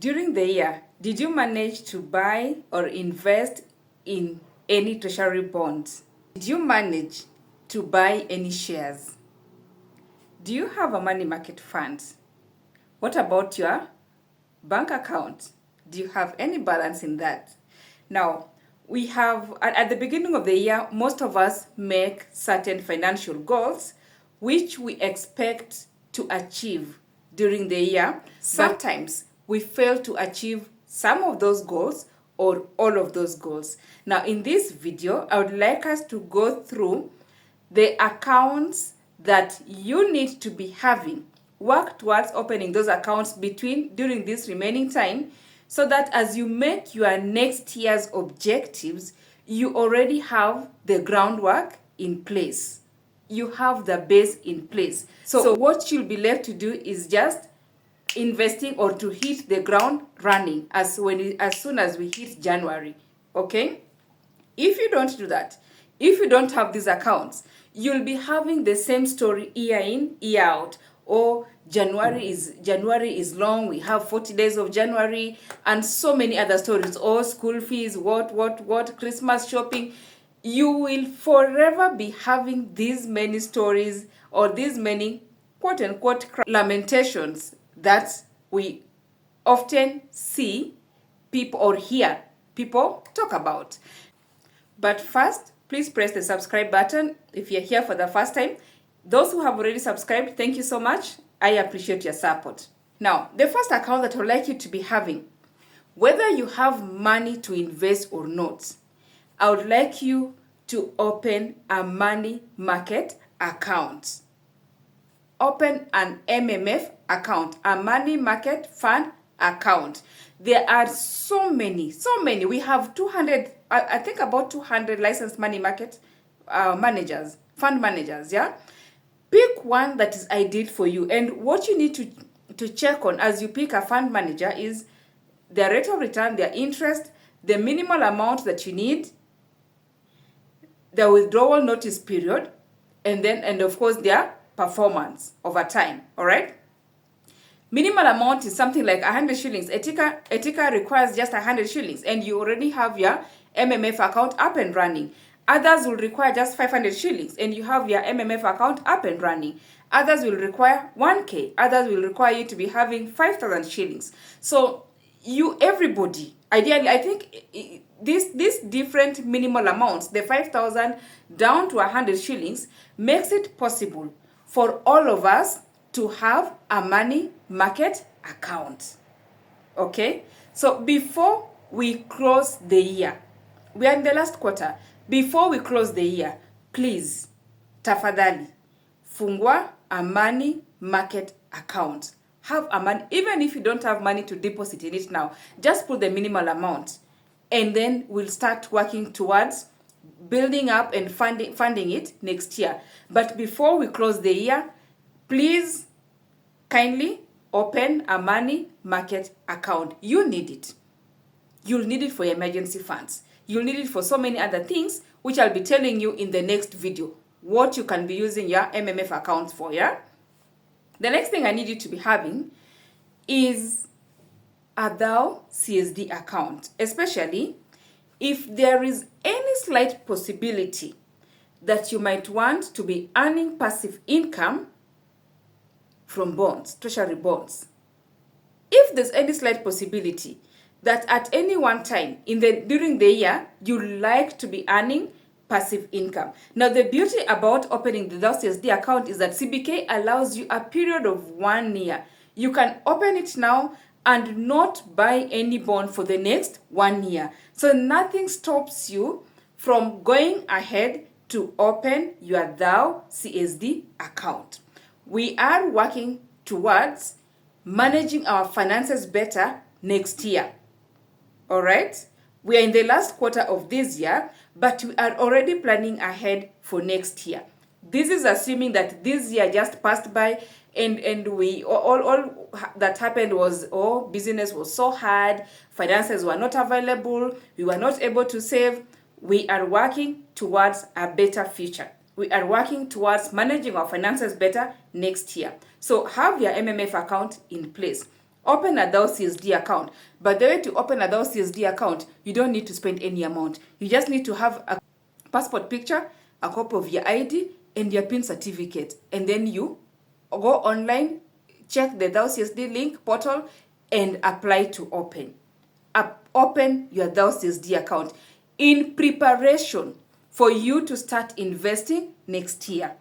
During the year, did you manage to buy or invest in any treasury bonds? Did you manage to buy any shares? Do you have a money market fund? What about your bank account? Do you have any balance in that? Now, we have, at the beginning of the year, most of us make certain financial goals which we expect to achieve during the year. Sometimes we fail to achieve some of those goals or all of those goals. Now, in this video, I would like us to go through the accounts that you need to be having. Work towards opening those accounts during this remaining time, so that as you make your next year's objectives, you already have the groundwork in place. You have the base in place. So what you'll be left to do is just investing or to hit the ground running as soon as we hit January. Okay? If you don't do that, if you don't have these accounts, you'll be having the same story year in, year out. Or January is long, we have 40 days of January, and so many other stories. Or school fees, what, Christmas shopping. You will forever be having these many stories or these many quote unquote lamentations that we often see people or hear people talk about. But first, please press the subscribe button if you're here for the first time. Those who have already subscribed, thank you so much. I appreciate your support. Now, the first account that I would like you to be having, whether you have money to invest or not, I would like you to open a money market account. Open an MMF account, a money market fund account. There are so many. We have 200, I think about 200 licensed money market managers, fund managers, yeah? Pick one that is ideal for you. And what you need to check on as you pick a fund manager is their rate of return, their interest, the minimal amount that you need, the withdrawal notice period, and of course their performance over time. All right? Minimal amount is something like 100 shillings. Etika requires just 100 shillings, and you already have your MMF account up and running. Others will require just 500 shillings, and you have your MMF account up and running. Others will require 1K. Others will require you to be having 5,000 shillings. So everybody, ideally, I think these different minimal amounts, the 5,000 down to 100 shillings, makes it possible for all of us to have a money market account. Okay? So before we close the year, we are in the last quarter. Before we close the year, please, tafadhali, fungua a money market account. Have a money, even if you don't have money to deposit in it now, just put the minimal amount, and then we'll start working towards building up and funding it next year. But before we close the year, please kindly open a money market account. You need it. You'll need it for your emergency funds. You'll need it for so many other things, which I'll be telling you in the next video, what you can be using your MMF accounts for, yeah? The next thing I need you to be having is a CSD account, especially if there is any slight possibility that you might want to be earning passive income from bonds, treasury bonds. If there's any slight possibility that at any one time during the year you like to be earning passive income. Now, the beauty about opening the CSD account is that CBK allows you a period of 1 year. You can open it now and not buy any bond for the next 1 year. So nothing stops you from going ahead to open your CSD account. We are working towards managing our finances better next year. All right? We are in the last quarter of this year, but we are already planning ahead for next year. This is assuming that this year just passed by and we all that happened was, business was so hard, finances were not available, we were not able to save. We are working towards a better future. We are working towards managing our finances better next year. So have your MMF account in place. Open a Thou CSD account. But the way to open a Thou CSD account, you don't need to spend any amount. You just need to have a passport picture, a copy of your ID, and your PIN certificate. And then you go online, check the Thou CSD link portal, and apply to open. Open your Thou CSD account in preparation for you to start investing next year.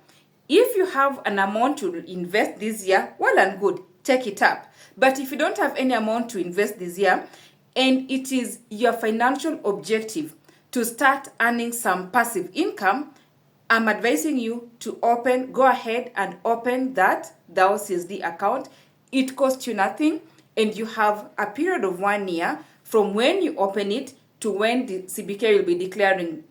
If you have an amount to invest this year, well and good, take it up. But if you don't have any amount to invest this year, and it is your financial objective to start earning some passive income, I'm advising you to go ahead and open that Thou CSD account. It costs you nothing, and you have a period of 1 year from when you open it to when the CBK will be declaring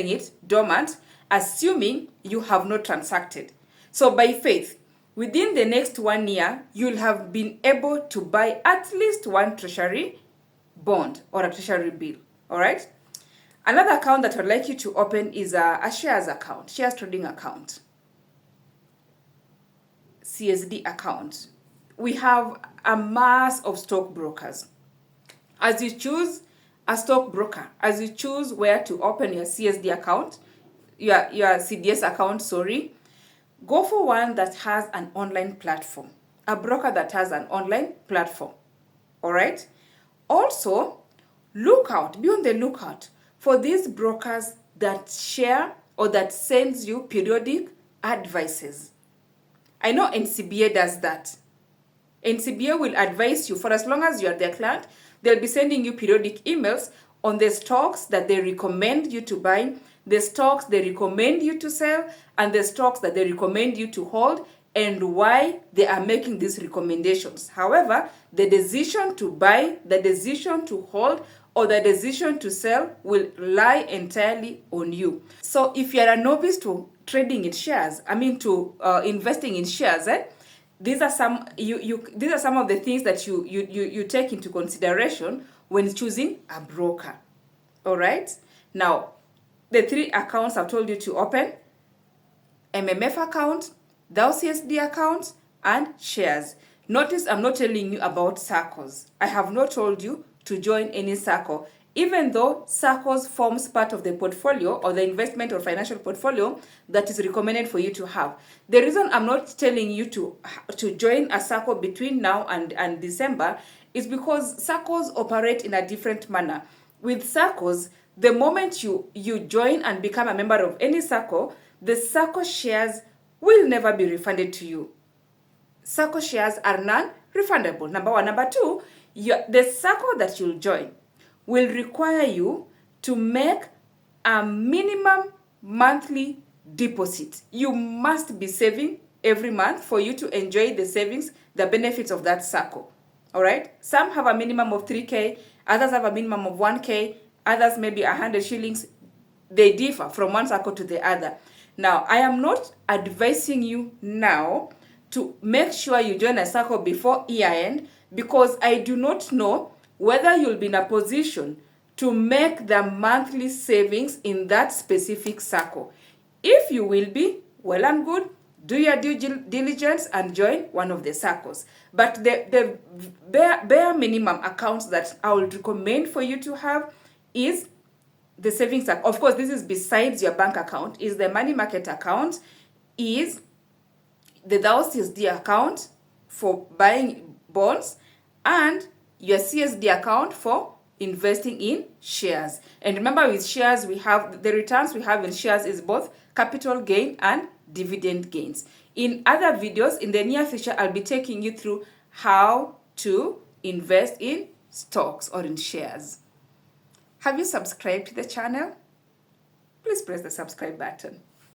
it dormant, assuming you have not transacted. So by faith, within the next 1 year, you'll have been able to buy at least one treasury bond or a treasury bill. All right? Another account that I'd like you to open is a shares account, shares trading account, CSD account. We have a mass of stockbrokers. As you choose a stockbroker, as you choose where to open your CSD account, your CDS account, go for one that has an online platform, a broker that has an online platform. All right? Also, be on the lookout for these brokers that share or that sends you periodic advices. I know NCBA does that. NCBA will advise you for as long as you are their client. They'll be sending you periodic emails on the stocks that they recommend you to buy, the stocks they recommend you to sell, and the stocks that they recommend you to hold, and why they are making these recommendations. However, the decision to buy, the decision to hold, or the decision to sell will lie entirely on you. So if you're a novice to trading in shares, to investing in shares, these are some of the things that you take into consideration when choosing a broker. All right? Now, the 3 accounts I've told you to open: MMF account, Thou CSD account, and shares. Notice I'm not telling you about SACCOs. I have not told you to join any SACCO, even though SACCOs forms part of the portfolio or the investment or financial portfolio that is recommended for you to have. The reason I'm not telling you to join a SACCO between now and December is because SACCOs operate in a different manner. With SACCOs, the moment you join and become a member of any SACCO, the SACCO shares will never be refunded to you. SACCO shares are non-refundable, number 1. Number 2, the SACCO that you'll join will require you to make a minimum monthly deposit. You must be saving every month for you to enjoy the savings, the benefits of that SACCO. All right? Some have a minimum of 3K, others have a minimum of 1K, others maybe 100 shillings. They differ from one SACCO to the other. Now, I am not advising you now to make sure you join a SACCO before year end, because I do not know whether you'll be in a position to make the monthly savings in that specific SACCO. If you will be, well and good, do your due diligence and join one of the SACCOs. But the bare minimum accounts that I would recommend for you to have is the savings account. Of course, this is besides your bank account, is the money market account, is the Thou CSD account for buying bonds, and your CSD account for investing in shares. And remember, with shares, we have the returns we have in shares is both capital gain and dividend gains. In other videos in the near future, I'll be taking you through how to invest in stocks or in shares. Have you subscribed to the channel? Please press the subscribe button.